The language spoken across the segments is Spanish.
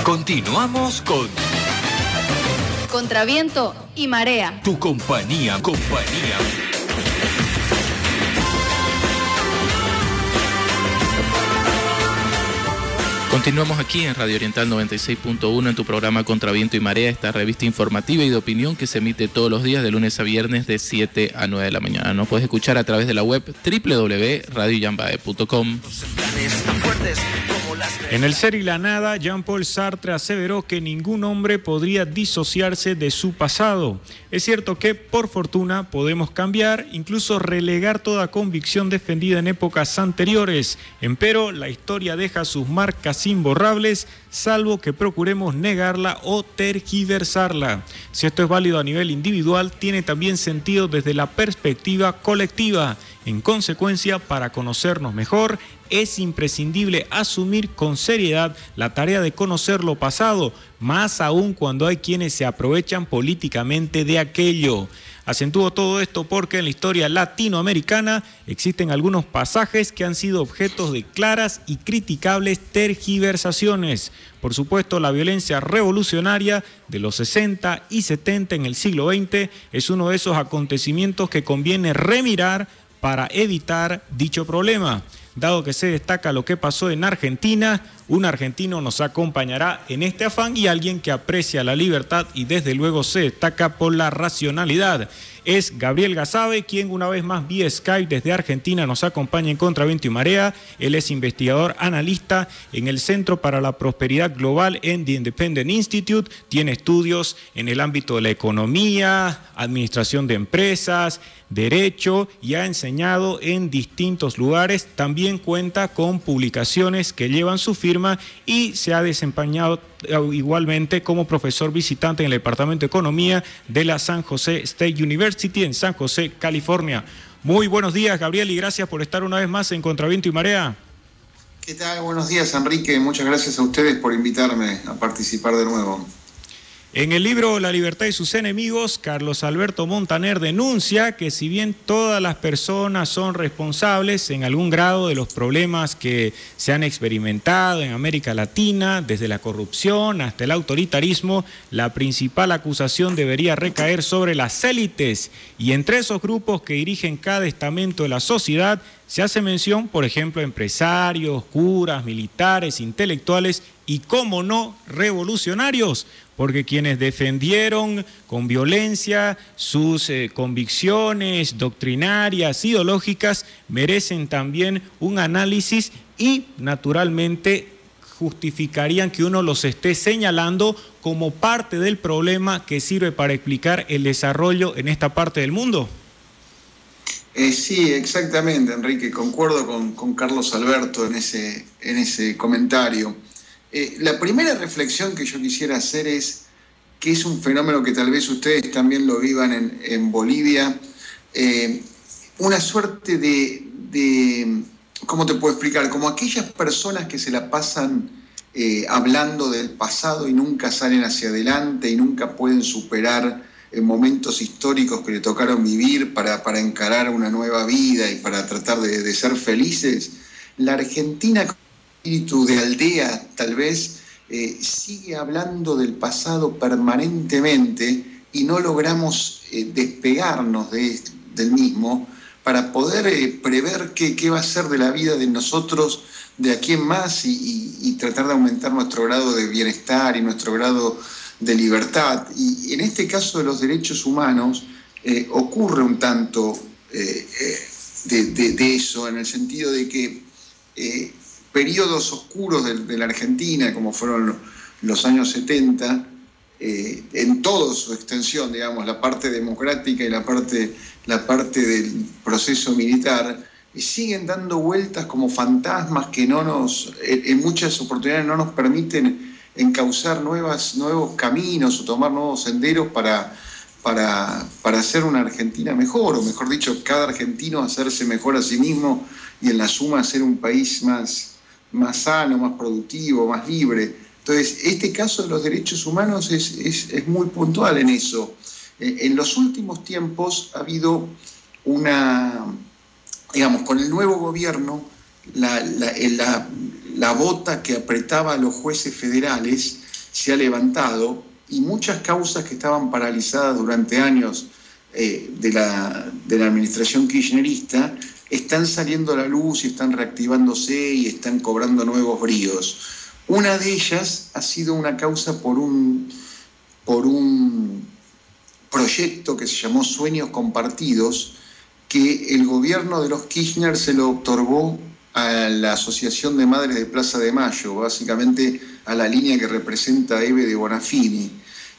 Continuamos con Contraviento y Marea. Tu compañía. Continuamos aquí en Radio Oriental 96.1 en tu programa Contraviento y Marea, esta revista informativa y de opinión que se emite todos los días de lunes a viernes de 7 a 9 de la mañana. Nos puedes escuchar a través de la web www.radioyambae.com. En El ser y la nada, Jean-Paul Sartre aseveró que ningún hombre podría disociarse de su pasado. Es cierto que, por fortuna, podemos cambiar, incluso relegar toda convicción defendida en épocas anteriores. Empero, la historia deja sus marcas imborrables, salvo que procuremos negarla o tergiversarla. Si esto es válido a nivel individual, tiene también sentido desde la perspectiva colectiva. En consecuencia, para conocernos mejor, es imprescindible asumir con seriedad la tarea de conocer lo pasado, más aún cuando hay quienes se aprovechan políticamente de aquello. Acentúo todo esto porque en la historia latinoamericana existen algunos pasajes que han sido objetos de claras y criticables tergiversaciones. Por supuesto, la violencia revolucionaria de los 60 y 70 en el siglo XX es uno de esos acontecimientos que conviene remirar para evitar dicho problema. Dado que se destaca lo que pasó en Argentina, un argentino nos acompañará en este afán y alguien que aprecia la libertad y desde luego se destaca por la racionalidad. Es Gabriel Gazabe, quien una vez más vía Skype desde Argentina nos acompaña en Contraviento y Marea. Él es investigador, analista en el Centro para la Prosperidad Global en The Independent Institute. Tiene estudios en el ámbito de la economía, administración de empresas, derecho y ha enseñado en distintos lugares. También cuenta con publicaciones que llevan su firma y se ha desempeñado igualmente como profesor visitante en el Departamento de Economía de la San Jose State University en San José, California. Muy buenos días, Gabriel, y gracias por estar una vez más en Contraviento y Marea. ¿Qué tal? Buenos días, Enrique. Muchas gracias a ustedes por invitarme a participar de nuevo. En el libro La libertad y sus enemigos, Carlos Alberto Montaner denuncia que si bien todas las personas son responsables en algún grado de los problemas que se han experimentado en América Latina, desde la corrupción hasta el autoritarismo, la principal acusación debería recaer sobre las élites y entre esos grupos que dirigen cada estamento de la sociedad se hace mención, por ejemplo, empresarios, curas, militares, intelectuales y, cómo no, revolucionarios, porque quienes defendieron con violencia sus convicciones doctrinarias, ideológicas, merecen también un análisis y, naturalmente, justificarían que uno los esté señalando como parte del problema que sirve para explicar el desarrollo en esta parte del mundo. Sí, exactamente, Enrique, concuerdo con Carlos Alberto en ese comentario. La primera reflexión que yo quisiera hacer es que es un fenómeno que tal vez ustedes también lo vivan en Bolivia, una suerte de ¿cómo te puedo explicar? Como aquellas personas que se la pasan hablando del pasado y nunca salen hacia adelante y nunca pueden superar momentos históricos que le tocaron vivir para encarar una nueva vida y para tratar de ser felices. La Argentina, con espíritu de aldea, tal vez, sigue hablando del pasado permanentemente y no logramos despegarnos del mismo para poder prever qué va a ser de la vida de nosotros de aquí en más y tratar de aumentar nuestro grado de bienestar y nuestro grado de libertad. Y en este caso de los derechos humanos ocurre un tanto de eso, en el sentido de que periodos oscuros de la Argentina, como fueron los años 70, en toda su extensión, digamos, la parte democrática y la parte del proceso militar, siguen dando vueltas como fantasmas que en muchas oportunidades no nos permiten encauzar nuevos caminos o tomar nuevos senderos para hacer una Argentina mejor, o mejor dicho, cada argentino hacerse mejor a sí mismo y en la suma hacer un país más sano, más productivo, más libre. Entonces, este caso de los derechos humanos es muy puntual en eso. En los últimos tiempos ha habido digamos, con el nuevo gobierno, la bota que apretaba a los jueces federales se ha levantado y muchas causas que estaban paralizadas durante años de la administración kirchnerista están saliendo a la luz y están reactivándose y están cobrando nuevos bríos. Una de ellas ha sido una causa por un proyecto que se llamó Sueños Compartidos, que el gobierno de los Kirchner se lo otorgó a la Asociación de Madres de Plaza de Mayo, básicamente a la línea que representa a Eve de Bonafini.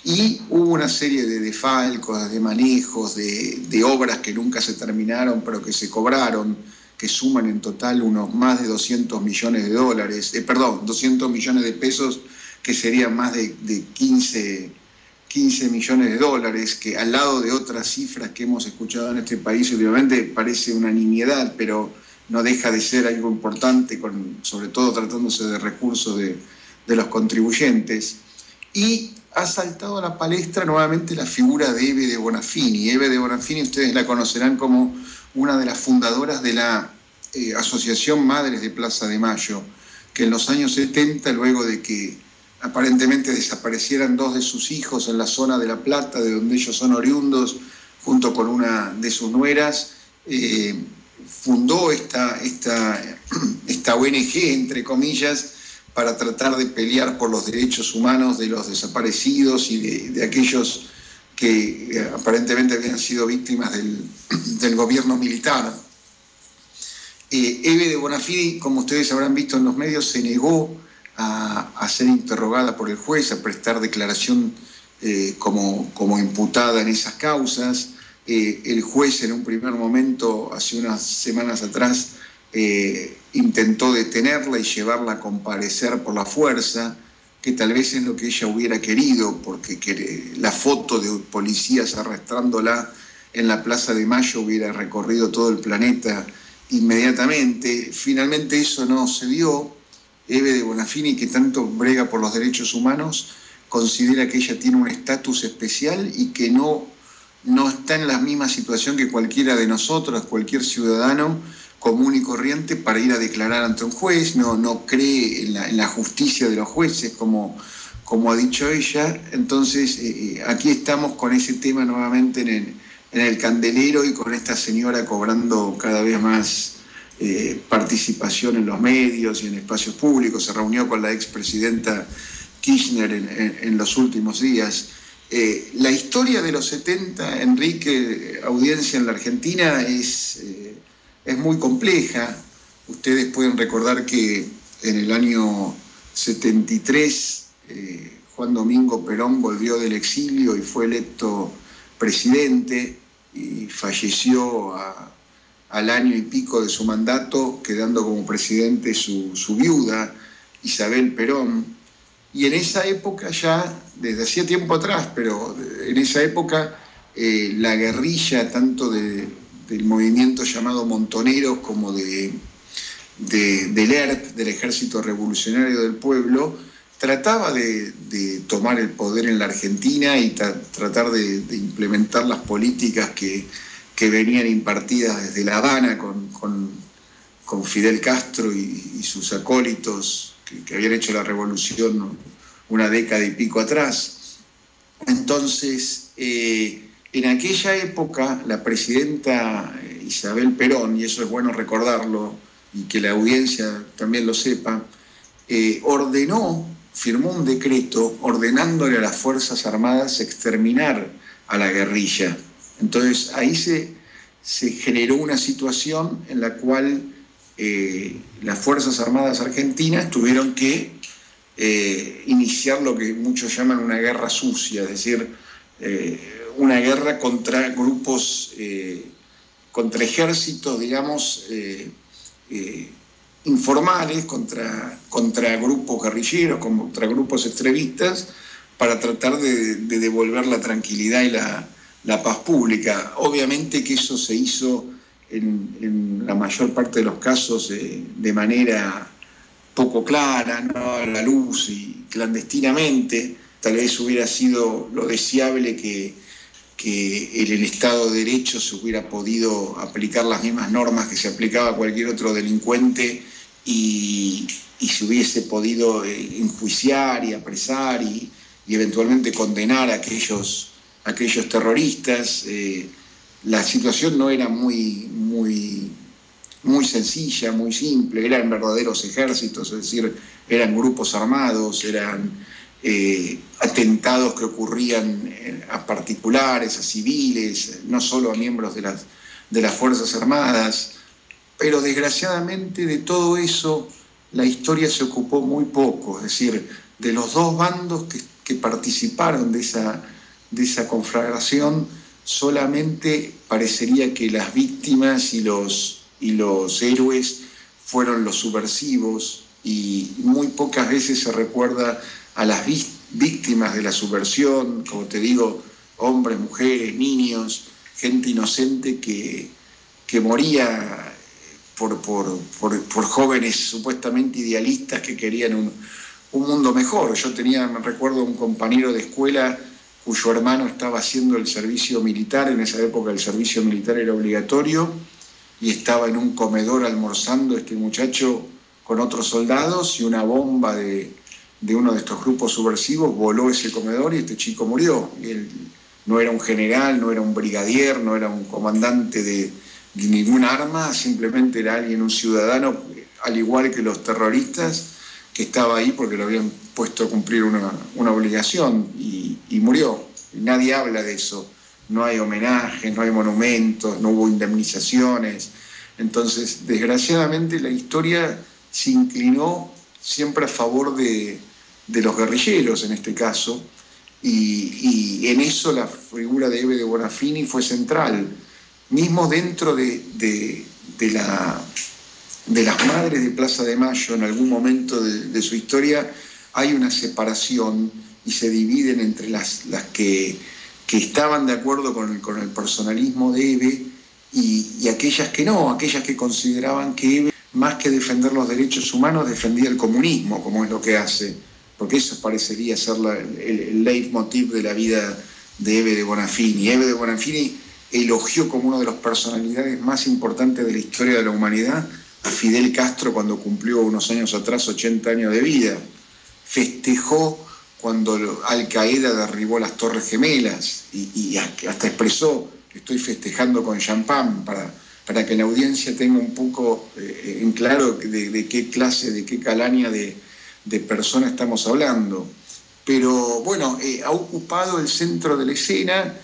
Y hubo una serie de desfalcos, de manejos, de obras que nunca se terminaron, pero que se cobraron, que suman en total unos más de 200 millones de dólares, 200 millones de pesos, que serían más de 15 millones de dólares, que al lado de otras cifras que hemos escuchado en este país últimamente parece una nimiedad, pero no deja de ser algo importante, sobre todo tratándose de recursos de los contribuyentes. Y ha saltado a la palestra nuevamente la figura de Eve de Bonafini. Eve de Bonafini, ustedes la conocerán como una de las fundadoras de la Asociación Madres de Plaza de Mayo, que en los años 70, luego de que aparentemente desaparecieran 2 de sus hijos en la zona de La Plata, de donde ellos son oriundos, junto con una de sus nueras, fundó esta ONG, entre comillas, para tratar de pelear por los derechos humanos de los desaparecidos y de aquellos que aparentemente habían sido víctimas del gobierno militar. Eve de Bonafini, como ustedes habrán visto en los medios, se negó a ser interrogada por el juez, a prestar declaración como imputada en esas causas. El juez en un primer momento, hace unas semanas atrás, intentó detenerla y llevarla a comparecer por la fuerza, que tal vez es lo que ella hubiera querido, porque la foto de policías arrastrándola en la Plaza de Mayo hubiera recorrido todo el planeta inmediatamente. Finalmente eso no se dio. Eve de Bonafini, que tanto brega por los derechos humanos, considera que ella tiene un estatus especial y que no está en la misma situación que cualquiera de nosotros, cualquier ciudadano común y corriente, para ir a declarar ante un juez. No cree en la justicia de los jueces, como ha dicho ella. Entonces, aquí estamos con ese tema nuevamente en el candelero, y con esta señora cobrando cada vez más participación en los medios y en espacios públicos. Se reunió con la expresidenta Kirchner en los últimos días. La historia de los 70, Enrique, audiencia en la Argentina, es muy compleja. Ustedes pueden recordar que en el año 73 Juan Domingo Perón volvió del exilio y fue electo presidente, y falleció al año y pico de su mandato, quedando como presidente su viuda, Isabel Perón. Y en esa época, ya desde hacía tiempo atrás, pero en esa época la guerrilla, tanto del movimiento llamado Montoneros como del ERP, del Ejército Revolucionario del Pueblo, trataba de tomar el poder en la Argentina y tratar de implementar las políticas que venían impartidas desde La Habana con Fidel Castro y sus acólitos que habían hecho la revolución una década y pico atrás. Entonces, en aquella época, la presidenta Isabel Perón, y eso es bueno recordarlo y que la audiencia también lo sepa, firmó un decreto ordenándole a las Fuerzas Armadas exterminar a la guerrilla. Entonces, ahí se generó una situación en la cual las Fuerzas Armadas argentinas tuvieron que iniciar lo que muchos llaman una guerra sucia, es decir, una guerra contra grupos, contra ejércitos, digamos, informales, contra grupos guerrilleros, contra grupos extremistas, para tratar de devolver la tranquilidad y la paz pública. Obviamente que eso se hizo en la mayor parte de los casos de manera poco clara, no a la luz y clandestinamente. Tal vez hubiera sido lo deseable que en el Estado de Derecho se hubiera podido aplicar las mismas normas que se aplicaba a cualquier otro delincuente y se hubiese podido enjuiciar y apresar y eventualmente condenar a aquellos terroristas. La situación no era muy sencilla, muy simple, eran verdaderos ejércitos, es decir, eran grupos armados, eran atentados que ocurrían a particulares, a civiles, no solo a miembros de las Fuerzas Armadas, pero desgraciadamente de todo eso la historia se ocupó muy poco, es decir, de los dos bandos que participaron de esa conflagración, solamente parecería que las víctimas y los héroes fueron los subversivos, y muy pocas veces se recuerda a las víctimas de la subversión, como te digo, hombres, mujeres, niños, gente inocente que moría por jóvenes supuestamente idealistas que querían un mundo mejor. Me recuerdo un compañero de escuela cuyo hermano estaba haciendo el servicio militar. En esa época el servicio militar era obligatorio, y estaba en un comedor almorzando este muchacho con otros soldados, y una bomba de uno de estos grupos subversivos voló ese comedor y este chico murió. Y él no era un general, no era un brigadier, no era un comandante de ningún arma, simplemente era alguien, un ciudadano, al igual que los terroristas, que estaba ahí porque lo habían puesto a cumplir una obligación, y murió. Y nadie habla de eso. No hay homenajes, no hay monumentos, no hubo indemnizaciones. Entonces, desgraciadamente, la historia se inclinó siempre a favor de los guerrilleros, en este caso, y en eso la figura de Hebe de Bonafini fue central. Mismo dentro de las madres de Plaza de Mayo, en algún momento de su historia, hay una separación y se dividen entre las que estaban de acuerdo con el personalismo de Hebe y aquellas que no, aquellas que consideraban que Hebe, más que defender los derechos humanos, defendía el comunismo, como es lo que hace, porque eso parecería ser el leitmotiv de la vida de Hebe de Bonafini. Hebe de Bonafini elogió como una de las personalidades más importantes de la historia de la humanidad a Fidel Castro cuando cumplió unos años atrás 80 años de vida. Festejó cuando Al Qaeda derribó las Torres Gemelas y hasta expresó: estoy festejando con champán, para que la audiencia tenga un poco en claro de qué clase, de qué calaña de persona estamos hablando. Pero bueno, ha ocupado el centro de la escena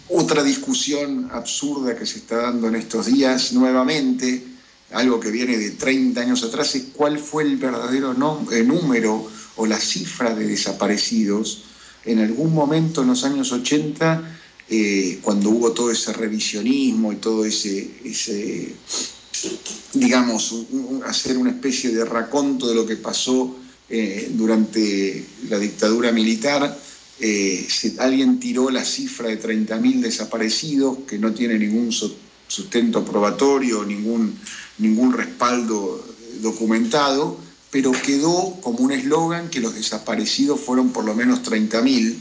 otra discusión absurda que se está dando en estos días nuevamente, algo que viene de 30 años atrás, es cuál fue el verdadero número o la cifra de desaparecidos. En algún momento en los años 80, cuando hubo todo ese revisionismo y todo ese digamos, hacer una especie de raconto de lo que pasó durante la dictadura militar, alguien tiró la cifra de 30.000 desaparecidos, que no tiene ningún sustento probatorio, ningún respaldo documentado, pero quedó como un eslogan que los desaparecidos fueron por lo menos 30.000,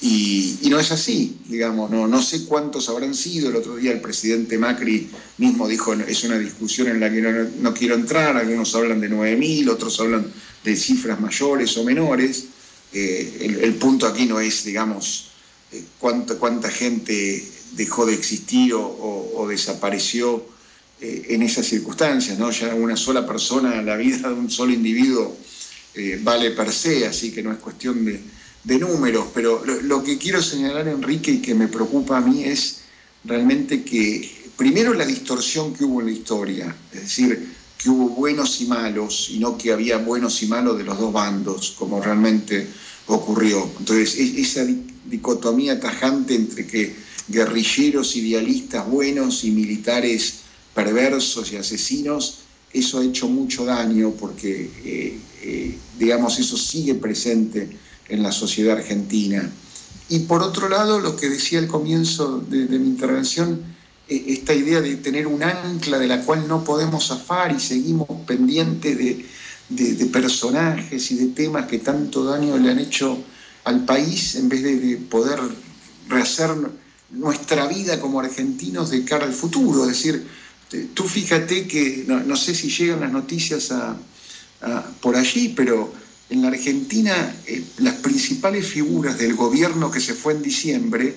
y no es así, digamos, no sé cuántos habrán sido. El otro día el presidente Macri mismo dijo: es una discusión en la que no quiero entrar, algunos hablan de 9.000, otros hablan de cifras mayores o menores. El punto aquí no es, digamos, cuánta gente dejó de existir o desapareció en esas circunstancias, ¿no? Ya una sola persona, la vida de un solo individuo vale per se, así que no es cuestión de números. Pero lo que quiero señalar, Enrique, y que me preocupa a mí, es realmente que, primero, la distorsión que hubo en la historia, es decir, que hubo buenos y malos, y no que había buenos y malos de los dos bandos, como realmente ocurrió. Entonces, esa dicotomía tajante entre que guerrilleros idealistas buenos y militares perversos y asesinos, eso ha hecho mucho daño, porque, digamos, eso sigue presente en la sociedad argentina. Y por otro lado, lo que decía al comienzo de mi intervención, esta idea de tener un ancla de la cual no podemos zafar y seguimos pendientes de personajes y de temas que tanto daño le han hecho al país, en vez de poder rehacer nuestra vida como argentinos de cara al futuro. Es decir, Tú fíjate que, no sé si llegan las noticias por allí, pero en la Argentina las principales figuras del gobierno que se fue en diciembre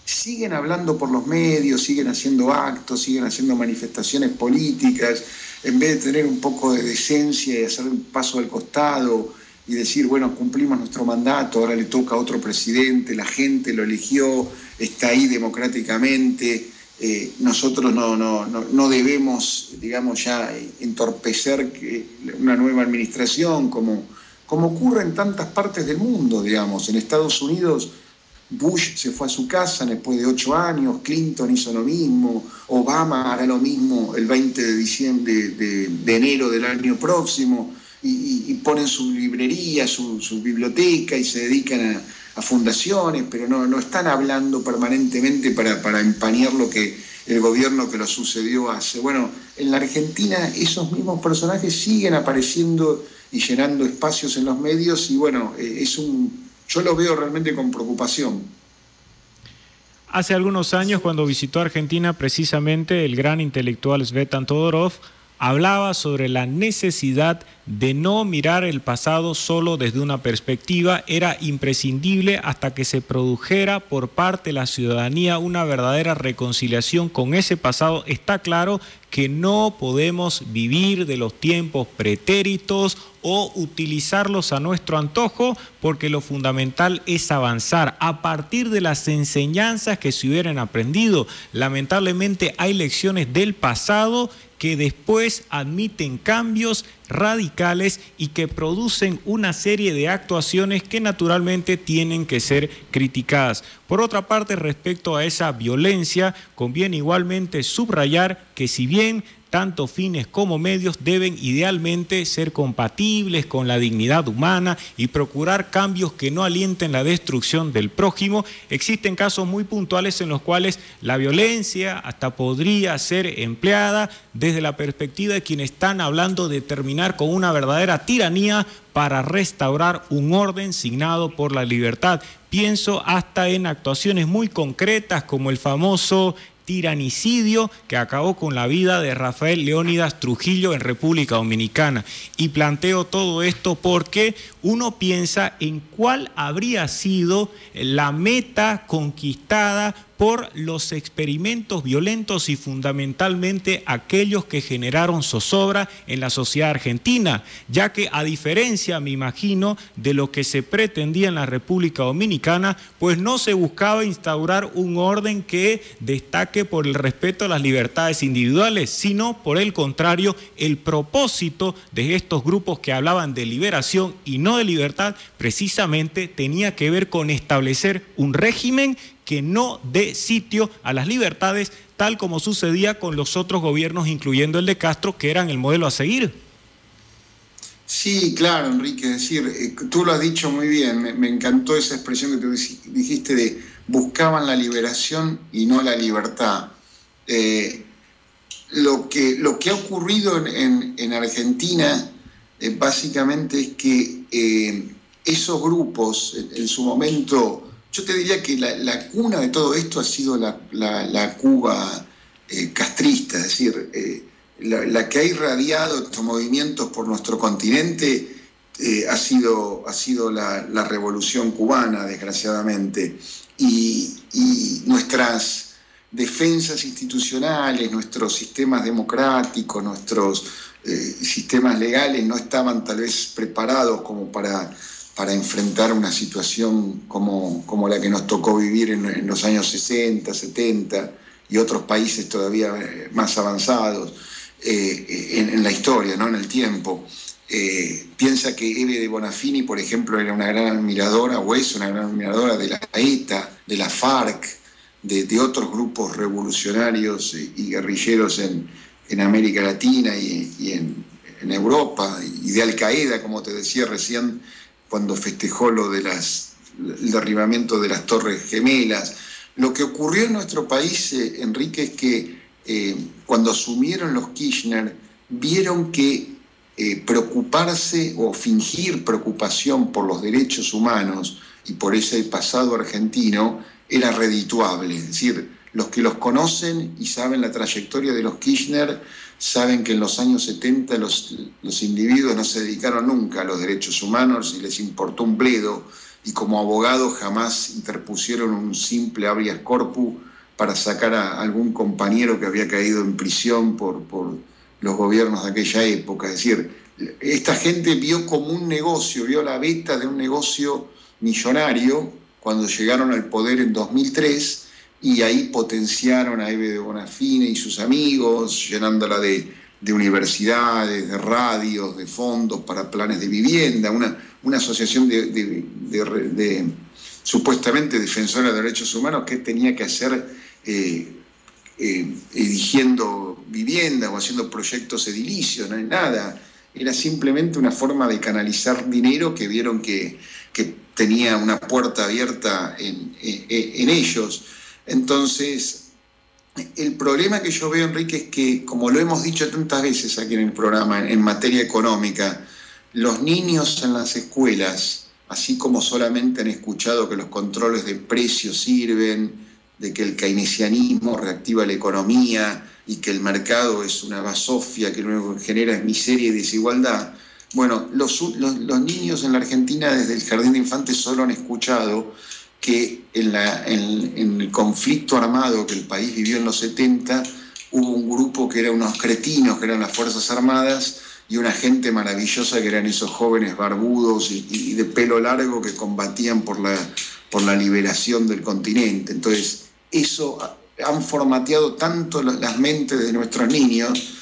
siguen hablando por los medios, siguen haciendo actos, siguen haciendo manifestaciones políticas, en vez de tener un poco de decencia y hacer un paso al costado y decir, bueno, cumplimos nuestro mandato, ahora le toca a otro presidente, la gente lo eligió, está ahí democráticamente, nosotros no debemos, digamos, ya entorpecer una nueva administración, como ocurre en tantas partes del mundo, digamos. En Estados Unidos, Bush se fue a su casa después de 8 años, Clinton hizo lo mismo, Obama hará lo mismo el 20 de enero del año próximo, y ponen su librería, su biblioteca y se dedican a fundaciones, pero no están hablando permanentemente para empañar lo que el gobierno que lo sucedió hace. Bueno, en la Argentina esos mismos personajes siguen apareciendo y llenando espacios en los medios, y bueno, yo lo veo realmente con preocupación. Hace algunos años, cuando visitó Argentina, precisamente el gran intelectual Svetan Todorov hablaba sobre la necesidad de no mirar el pasado solo desde una perspectiva. Era imprescindible hasta que se produjera por parte de la ciudadanía una verdadera reconciliación con ese pasado. Está claro que no podemos vivir de los tiempos pretéritos o utilizarlos a nuestro antojo, porque lo fundamental es avanzar a partir de las enseñanzas que se hubieran aprendido. Lamentablemente hay lecciones del pasado que después admiten cambios radicales y que producen una serie de actuaciones que naturalmente tienen que ser criticadas. Por otra parte, respecto a esa violencia, conviene igualmente subrayar que si bien tanto fines como medios deben idealmente ser compatibles con la dignidad humana y procurar cambios que no alienten la destrucción del prójimo, existen casos muy puntuales en los cuales la violencia hasta podría ser empleada desde la perspectiva de quienes están hablando de terminar con una verdadera tiranía para restaurar un orden signado por la libertad. Pienso hasta en actuaciones muy concretas como el famoso tiranicidio que acabó con la vida de Rafael Leónidas Trujillo en República Dominicana. Y planteo todo esto porque uno piensa en cuál habría sido la meta conquistada por los experimentos violentos y fundamentalmente aquellos que generaron zozobra en la sociedad argentina, ya que a diferencia, me imagino, de lo que se pretendía en la República Dominicana, pues no se buscaba instaurar un orden que destaque por el respeto a las libertades individuales, sino por el contrario, el propósito de estos grupos que hablaban de liberación y no de libertad, precisamente tenía que ver con establecer un régimen que no dé sitio a las libertades, tal como sucedía con los otros gobiernos, incluyendo el de Castro, que eran el modelo a seguir. Sí, claro, Enrique, es decir, tú lo has dicho muy bien, me encantó esa expresión que tú dijiste de buscaban la liberación y no la libertad. Lo que ha ocurrido en Argentina básicamente es que esos grupos en su momento... Yo te diría que la cuna de todo esto ha sido la Cuba castrista, es decir, la que ha irradiado estos movimientos por nuestro continente ha sido la revolución cubana, desgraciadamente, y nuestras defensas institucionales, nuestros sistemas democráticos, nuestros sistemas legales no estaban tal vez preparados como para enfrentar una situación como la que nos tocó vivir en los años 60, 70 y otros países todavía más avanzados en la historia, ¿no? En el tiempo. Piensa que Eve de Bonafini, por ejemplo, era una gran admiradora, o es una gran admiradora de la ETA, de la FARC, de otros grupos revolucionarios y guerrilleros en América Latina y en Europa, y de Al Qaeda, como te decía recién, cuando festejó el derribamiento de las Torres Gemelas. Lo que ocurrió en nuestro país, Enrique, es que cuando asumieron los Kirchner, vieron que preocuparse o fingir preocupación por los derechos humanos y por ese pasado argentino era redituable. Es decir, los que los conocen y saben la trayectoria de los Kirchner saben que en los años 70 los individuos no se dedicaron nunca a los derechos humanos y les importó un bledo, y como abogados jamás interpusieron un simple habeas corpus para sacar a algún compañero que había caído en prisión por los gobiernos de aquella época. Es decir, esta gente vio como un negocio, vio la beta de un negocio millonario cuando llegaron al poder en 2003, y ahí potenciaron a Eve de Bonafini y sus amigos, llenándola de universidades, de radios, de fondos para planes de vivienda, una asociación de supuestamente defensora de derechos humanos que tenía que hacer erigiendo viviendas o haciendo proyectos edilicios, no hay nada. Era simplemente una forma de canalizar dinero que vieron que tenía una puerta abierta en ellos. Entonces, el problema que yo veo, Enrique, es que, como lo hemos dicho tantas veces aquí en el programa, en materia económica, los niños en las escuelas, así como solamente han escuchado que los controles de precios sirven, de que el keynesianismo reactiva la economía y que el mercado es una basofia que lo único que genera es miseria y desigualdad. Bueno, los niños en la Argentina desde el jardín de infantes solo han escuchado que en el conflicto armado que el país vivió en los 70 hubo un grupo que eran unos cretinos, que eran las Fuerzas Armadas, y una gente maravillosa que eran esos jóvenes barbudos y de pelo largo que combatían por la liberación del continente. Entonces, eso han formateado tanto las mentes de nuestros niños,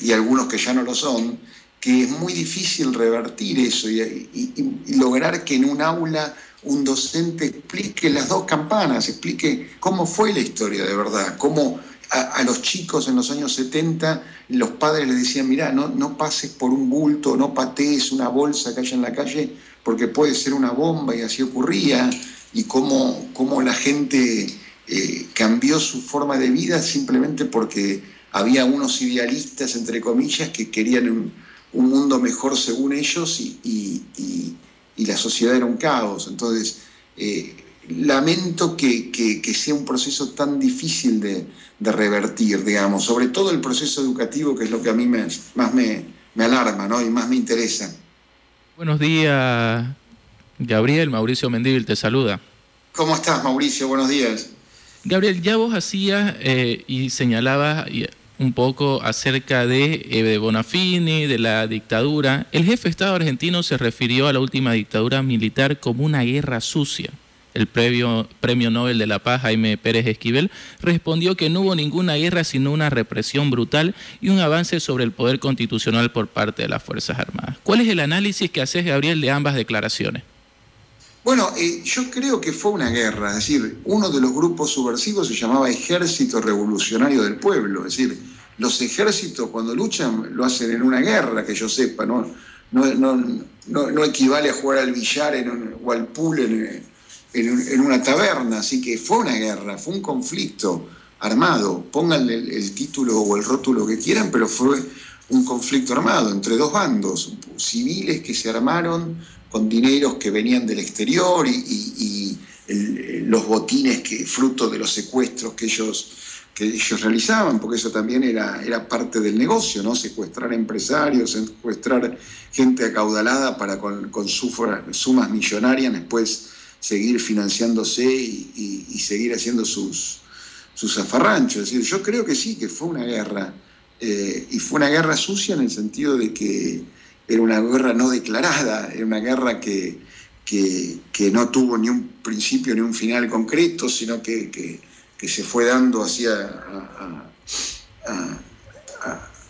y algunos que ya no lo son, que es muy difícil revertir eso y lograr que en un aula un docente explique las dos campanas, explique cómo fue la historia de verdad, cómo a los chicos en los años 70 los padres les decían, mirá, no pases por un bulto, no patees una bolsa que haya en la calle porque puede ser una bomba, y así ocurría, y cómo la gente cambió su forma de vida simplemente porque había unos idealistas, entre comillas, que querían un mundo mejor según ellos, y la sociedad era un caos. Entonces, lamento que sea un proceso tan difícil de revertir, digamos, sobre todo el proceso educativo, que es lo que a mí más me alarma, ¿no? Y más me interesa. Buenos días, Gabriel. Mauricio Mendívil te saluda. ¿Cómo estás, Mauricio? Buenos días. Gabriel, ya vos hacías y señalabas un poco acerca de Bonafini, de la dictadura. El jefe de Estado argentino se refirió a la última dictadura militar como una guerra sucia. El premio Nobel de la Paz, Jaime Pérez Esquivel, respondió que no hubo ninguna guerra sino una represión brutal y un avance sobre el poder constitucional por parte de las Fuerzas Armadas. ¿Cuál es el análisis que haces, Gabriel, de ambas declaraciones? Bueno, yo creo que fue una guerra. Es decir, uno de los grupos subversivos se llamaba Ejército Revolucionario del Pueblo. Es decir, los ejércitos cuando luchan lo hacen en una guerra, que yo sepa, no equivale a jugar al billar o al pool en una taberna. Así que fue una guerra, fue un conflicto armado. Pónganle el título o el rótulo que quieran, pero fue un conflicto armado entre dos bandos, civiles que se armaron con dineros que venían del exterior y los botines fruto de los secuestros que ellos realizaban, porque eso también era parte del negocio, ¿no? Secuestrar empresarios, secuestrar gente acaudalada para con sumas millonarias después seguir financiándose y seguir haciendo sus zafarranchos. Es decir, yo creo que sí, que fue una guerra, y fue una guerra sucia en el sentido de que era una guerra no declarada, era una guerra que no tuvo ni un principio ni un final concreto, sino que se fue dando hacia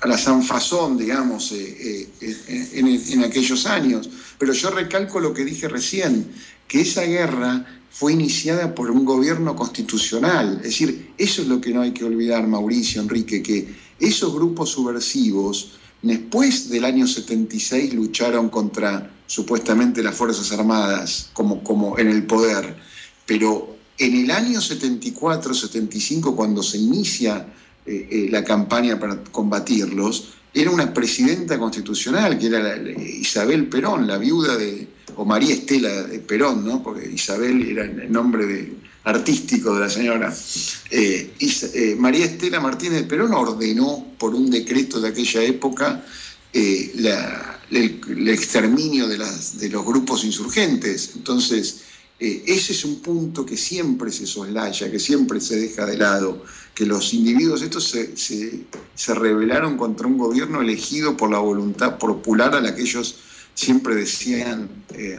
a la sanfazón, digamos, en aquellos años. Pero yo recalco lo que dije recién, que esa guerra fue iniciada por un gobierno constitucional. Es decir, eso es lo que no hay que olvidar, Mauricio, Enrique, que esos grupos subversivos, después del año 76, lucharon contra supuestamente las Fuerzas Armadas como en el poder, pero en el año 74-75, cuando se inicia la campaña para combatirlos, era una presidenta constitucional, que era Isabel Perón, la viuda o María Estela de Perón, ¿no? Porque Isabel era el nombre artístico de la señora. María Estela Martínez de Perón ordenó por un decreto de aquella época el exterminio de los grupos insurgentes. Entonces, ese es un punto que siempre se soslaya, que siempre se deja de lado, que los individuos estos se rebelaron contra un gobierno elegido por la voluntad popular a la que ellos siempre decían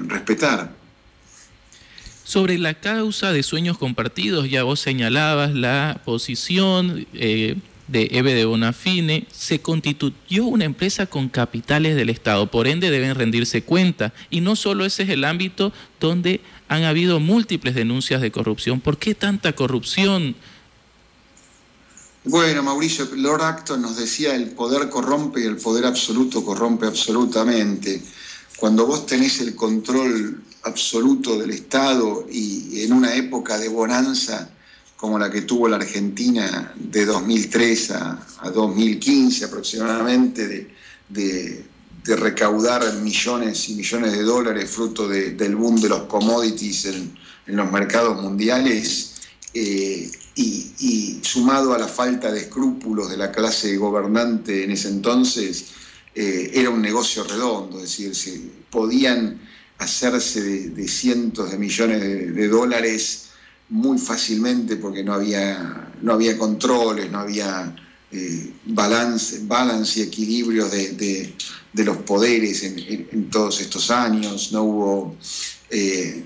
respetar. Sobre la causa de Sueños Compartidos, ya vos señalabas la posición de Eve de Bonafini. Se constituyó una empresa con capitales del Estado, por ende deben rendirse cuenta. Y no solo ese es el ámbito donde han habido múltiples denuncias de corrupción. ¿Por qué tanta corrupción? Bueno, Mauricio, Lord Acton nos decía: el poder corrompe y el poder absoluto corrompe absolutamente. Cuando vos tenés el control absoluto del Estado y en una época de bonanza como la que tuvo la Argentina de 2003 a 2015 aproximadamente, de recaudar millones y millones de dólares fruto del boom de los commodities en los mercados mundiales, y sumado a la falta de escrúpulos de la clase gobernante en ese entonces, era un negocio redondo. Es decir, podían hacerse de cientos de millones de dólares muy fácilmente porque no había controles, no había balance y equilibrio de los poderes en todos estos años, no hubo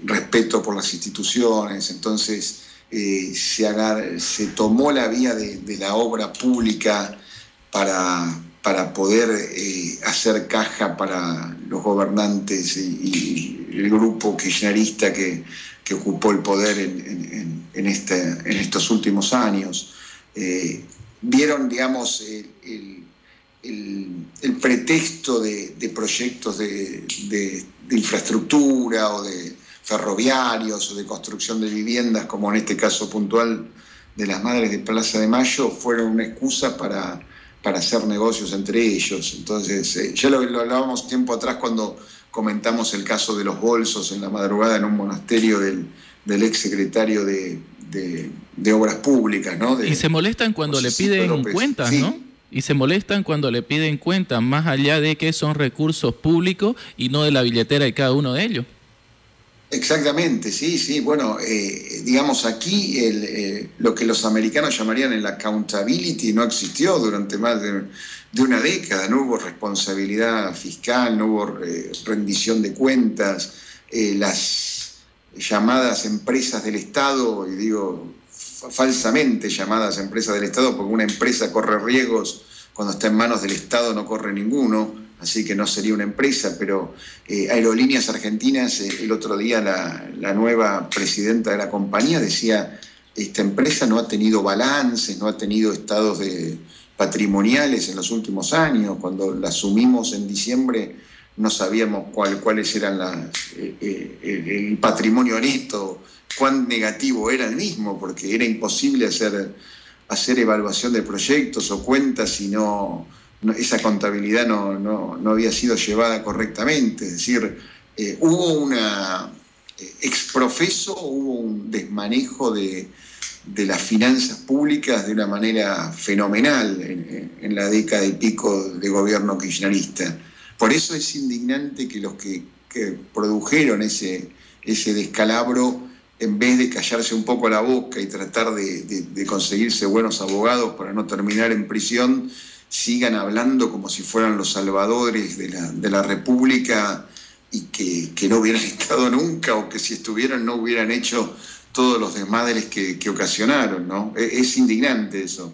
respeto por las instituciones. Entonces se tomó la vía de la obra pública para poder hacer caja para los gobernantes y el grupo kirchnerista que ocupó el poder en estos últimos años. Vieron, digamos, el pretexto de proyectos de infraestructura o de ferroviarios o de construcción de viviendas, como en este caso puntual de las Madres de Plaza de Mayo, fueron una excusa para hacer negocios entre ellos. Entonces, ya lo hablábamos tiempo atrás cuando comentamos el caso de los bolsos en la madrugada en un monasterio del ex secretario de Obras Públicas, ¿no? Y se molestan cuando le piden cuentas, sí, ¿no? Y se molestan cuando le piden cuentas, más allá de que son recursos públicos y no de la billetera de cada uno de ellos. Exactamente, sí. Bueno, digamos, aquí lo que los americanos llamarían el accountability no existió durante más de una década. No hubo responsabilidad fiscal, no hubo rendición de cuentas. Las llamadas empresas del Estado, y digo falsamente llamadas empresas del Estado, porque una empresa corre riesgos cuando está en manos del Estado, no corre ninguno, así que no sería una empresa. Pero Aerolíneas Argentinas, el otro día la nueva presidenta de la compañía decía: esta empresa no ha tenido balances, no ha tenido estados patrimoniales en los últimos años. Cuando la asumimos en diciembre no sabíamos cuáles eran el patrimonio neto, cuán negativo era el mismo, porque era imposible hacer evaluación de proyectos o cuentas si esa contabilidad no había sido llevada correctamente. Es decir, hubo una exprofeso, hubo un desmanejo de las finanzas públicas de una manera fenomenal en la década y pico de gobierno kirchnerista. Por eso es indignante que los que produjeron ese descalabro, en vez de callarse un poco la boca y tratar de conseguirse buenos abogados para no terminar en prisión, sigan hablando como si fueran los salvadores de la República y que no hubieran estado nunca, o que si estuvieran no hubieran hecho todos los desmadres que ocasionaron, ¿no? Es indignante eso.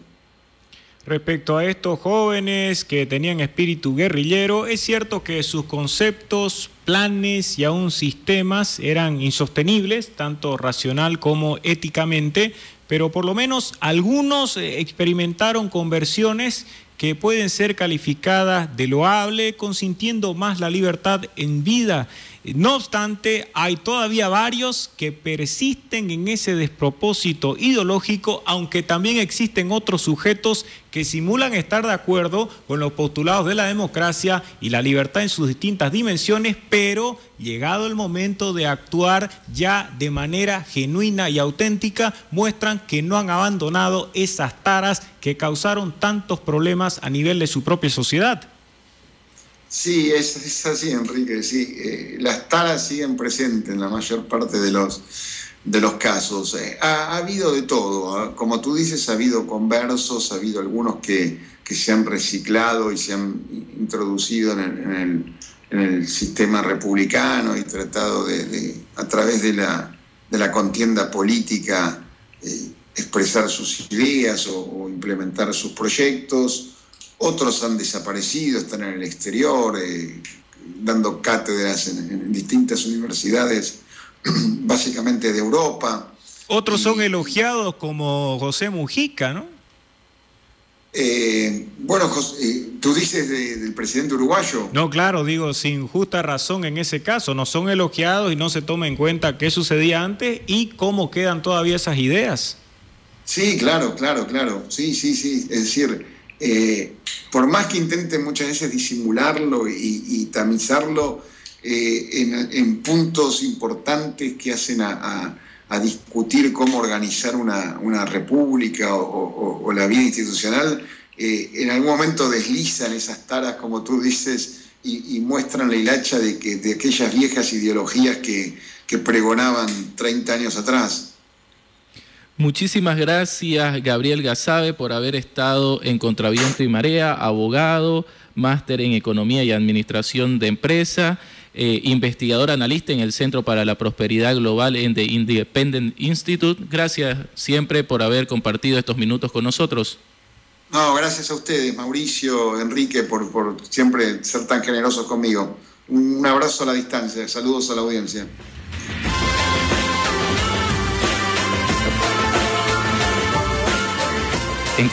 Respecto a estos jóvenes que tenían espíritu guerrillero, es cierto que sus conceptos, planes y aún sistemas eran insostenibles, tanto racional como éticamente, pero por lo menos algunos experimentaron conversiones que pueden ser calificadas de loable, consintiendo más la libertad en vida. No obstante, hay todavía varios que persisten en ese despropósito ideológico, aunque también existen otros sujetos que simulan estar de acuerdo con los postulados de la democracia y la libertad en sus distintas dimensiones, pero llegado el momento de actuar ya de manera genuina y auténtica, muestran que no han abandonado esas taras que causaron tantos problemas a nivel de su propia sociedad. Sí, es así, Enrique, sí. Las taras siguen presentes en la mayor parte de los casos. Ha habido de todo, como tú dices, ha habido conversos, ha habido algunos que se han reciclado y se han introducido en el sistema republicano y tratado a través de la contienda política expresar sus ideas o implementar sus proyectos. Otros han desaparecido, están en el exterior, dando cátedras en distintas universidades, básicamente de Europa. Otros son elogiados como José Mujica, ¿no? Bueno, tú dices del presidente uruguayo. No, claro, digo, sin justa razón en ese caso. No son elogiados y no se toma en cuenta qué sucedía antes y cómo quedan todavía esas ideas. Sí, claro. Sí. Es decir, por más que intenten muchas veces disimularlo y tamizarlo en puntos importantes que hacen a discutir cómo organizar una república o la vida institucional, en algún momento deslizan esas taras, como tú dices, y muestran la hilacha de aquellas viejas ideologías que pregonaban 30 años atrás. Muchísimas gracias, Gabriel Gazabe, por haber estado en Contraviento y Marea, abogado, máster en Economía y Administración de Empresa, investigador analista en el Centro para la Prosperidad Global en The Independent Institute. Gracias siempre por haber compartido estos minutos con nosotros. No, gracias a ustedes, Mauricio, Enrique, por siempre ser tan generosos conmigo. Un abrazo a la distancia, saludos a la audiencia.